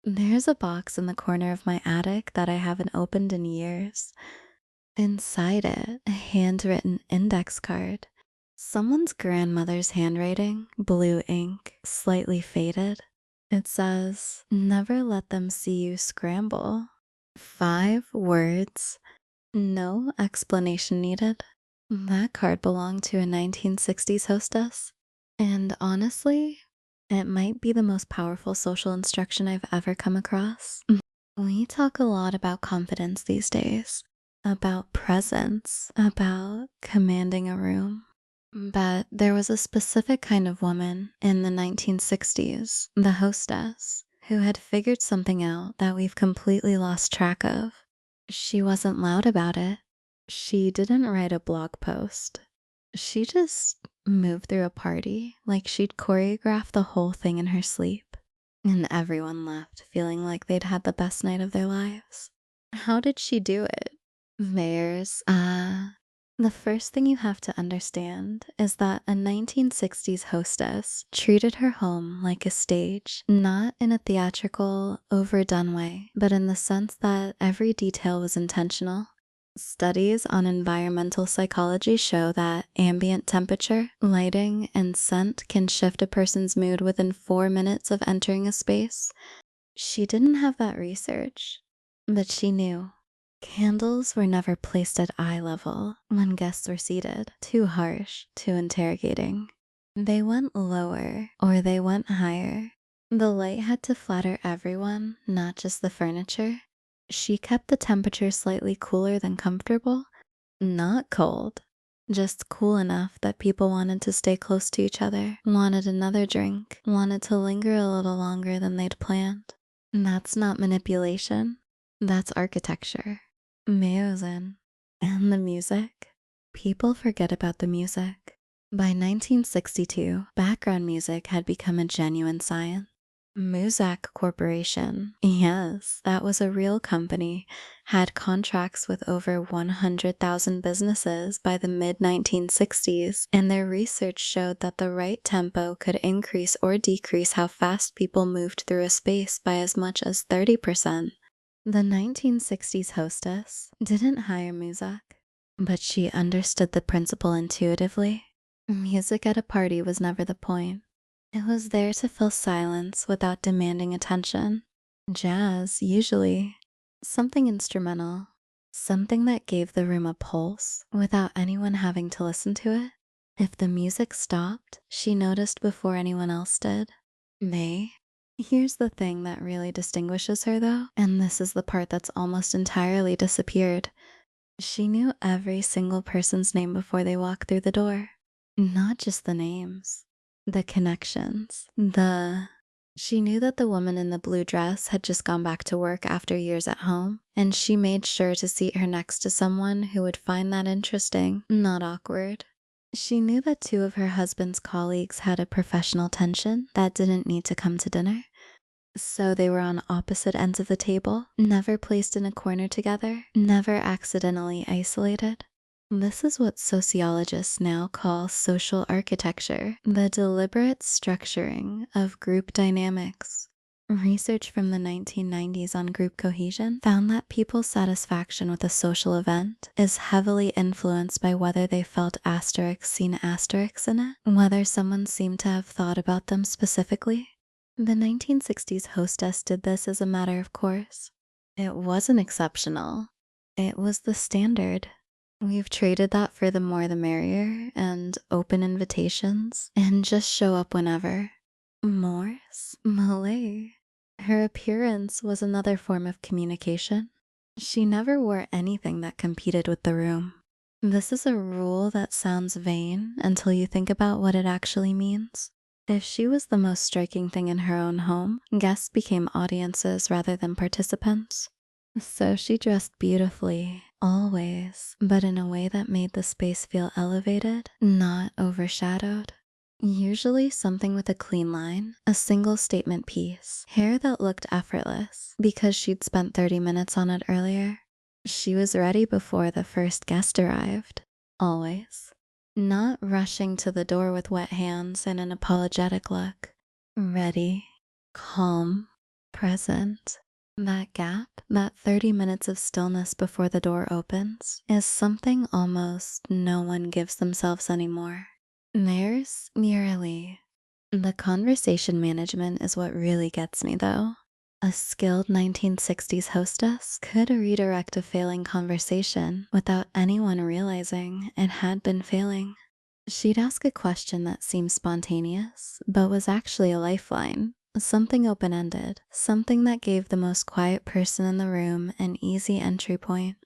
There's a box in the corner of my attic that I haven't opened in years. Inside it, a handwritten index card. Someone's grandmother's handwriting, blue ink, slightly faded. It says, "Never let them see you scramble." 5 words, no explanation needed. That card belonged to a 1960s hostess. And honestly, it might be the most powerful social instruction I've ever come across. We talk a lot about confidence these days, about presence, about commanding a room. But there was a specific kind of woman in the 1960s, the hostess, who had figured something out that we've completely lost track of. She wasn't loud about it. She didn't write a blog post. She just moved through a party like she'd choreographed the whole thing in her sleep. And everyone left feeling like they'd had the best night of their lives. How did she do it? The first thing you have to understand is that a 1960s hostess treated her home like a stage, not in a theatrical, overdone way, but in the sense that every detail was intentional. Studies on environmental psychology show that ambient temperature, lighting, and scent can shift a person's mood within 4 minutes of entering a space. She didn't have that research, but she knew. Candles were never placed at eye level when guests were seated. Too harsh, too interrogating. They went lower or they went higher. The light had to flatter everyone, not just the furniture. She kept the temperature slightly cooler than comfortable, not cold, just cool enough that people wanted to stay close to each other, wanted another drink, wanted to linger a little longer than they'd planned. And that's not manipulation, that's architecture. Mayozen. And the music? People forget about the music. By 1962, background music had become a genuine science. Muzak Corporation, yes, that was a real company, had contracts with over 100,000 businesses by the mid 1960s, and their research showed that the right tempo could increase or decrease how fast people moved through a space by as much as 30%. The 1960s hostess didn't hire Muzak, but she understood the principle intuitively. Music at a party was never the point. It was there to fill silence without demanding attention. Jazz, usually. Something instrumental. Something that gave the room a pulse without anyone having to listen to it. If the music stopped, she noticed before anyone else did. May. Here's the thing that really distinguishes her, though, and this is the part that's almost entirely disappeared. She knew every single person's name before they walked through the door. Not just the names, the connections, She knew that the woman in the blue dress had just gone back to work after years at home, and she made sure to seat her next to someone who would find that interesting, not awkward. She knew that 2 of her husband's colleagues had a professional tension that didn't need to come to dinner. So they were on opposite ends of the table, never placed in a corner together, never accidentally isolated. This is what sociologists now call social architecture, the deliberate structuring of group dynamics. Research from the 1990s on group cohesion found that people's satisfaction with a social event is heavily influenced by whether they felt asterisks seen asterisks in it, whether someone seemed to have thought about them specifically. The 1960s hostess did this as a matter of course. It wasn't exceptional. It was the standard. We've traded that for the more the merrier and open invitations and just show up whenever. Morse? Malay. Her appearance was another form of communication. She never wore anything that competed with the room. This is a rule that sounds vain until you think about what it actually means. If she was the most striking thing in her own home, guests became audiences rather than participants. So she dressed beautifully, always, but in a way that made the space feel elevated, not overshadowed. Usually something with a clean line, a single statement piece, hair that looked effortless because she'd spent 30 minutes on it earlier. She was ready before the first guest arrived, always. Not rushing to the door with wet hands and an apologetic look. Ready, calm, present. That gap, that 30 minutes of stillness before the door opens, is something almost no one gives themselves anymore. There's merely. The conversation management is what really gets me, though. A skilled 1960s hostess could redirect a failing conversation without anyone realizing it had been failing. She'd ask a question that seemed spontaneous, but was actually a lifeline. Something open ended, something that gave the most quiet person in the room an easy entry point.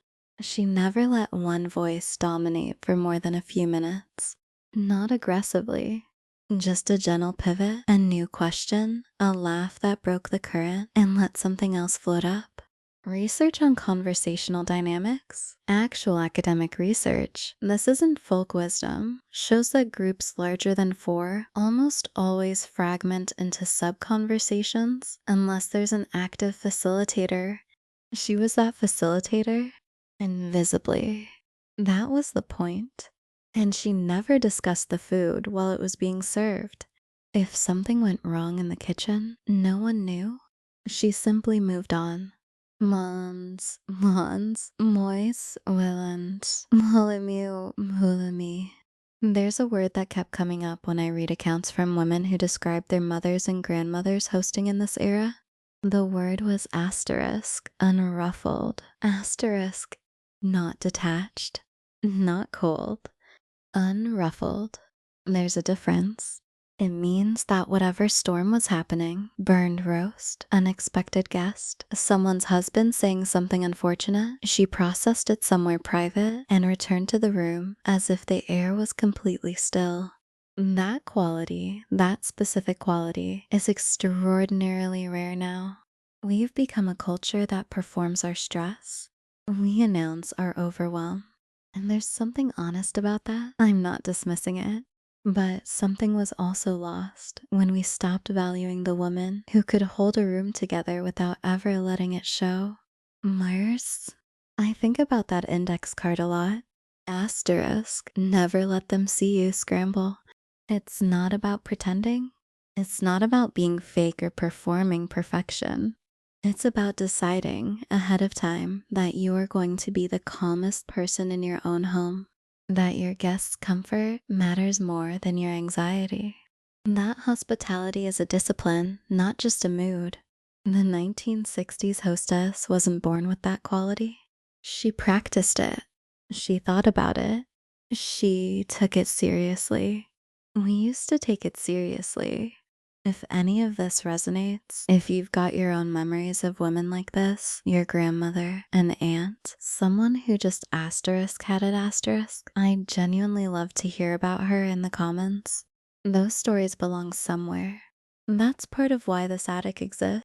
She never let one voice dominate for more than a few minutes. Not aggressively, just a gentle pivot, a new question, a laugh that broke the current and let something else float up. Research on conversational dynamics, actual academic research, this isn't folk wisdom, shows that groups larger than 4 almost always fragment into sub-conversations unless there's an active facilitator. She was that facilitator, invisibly. That was the point. And she never discussed the food while it was being served. If something went wrong in the kitchen, no one knew. She simply moved on. Mons, mois, willens, molemiu, mulemi. There's a word that kept coming up when I read accounts from women who described their mothers and grandmothers hosting in this era. The word was asterisk, unruffled, asterisk, not detached, not cold, unruffled. There's a difference. It means that whatever storm was happening, burned roast, unexpected guest, someone's husband saying something unfortunate, she processed it somewhere private and returned to the room as if the air was completely still. That quality, that specific quality, is extraordinarily rare now. We've become a culture that performs our stress. We announce our overwhelm. And there's something honest about that. I'm not dismissing it. But something was also lost when we stopped valuing the woman who could hold a room together without ever letting it show. Myers? I think about that index card a lot. Asterisk, never let them see you scramble. It's not about pretending. It's not about being fake or performing perfection. It's about deciding ahead of time that you are going to be the calmest person in your own home, that your guests' comfort matters more than your anxiety. That hospitality is a discipline, not just a mood. The 1960s hostess wasn't born with that quality. She practiced it. She thought about it. She took it seriously. We used to take it seriously. If any of this resonates, if you've got your own memories of women like this, your grandmother, an aunt, someone who just asterisk had it asterisk, I'd genuinely love to hear about her in the comments. Those stories belong somewhere. That's part of why this attic exists.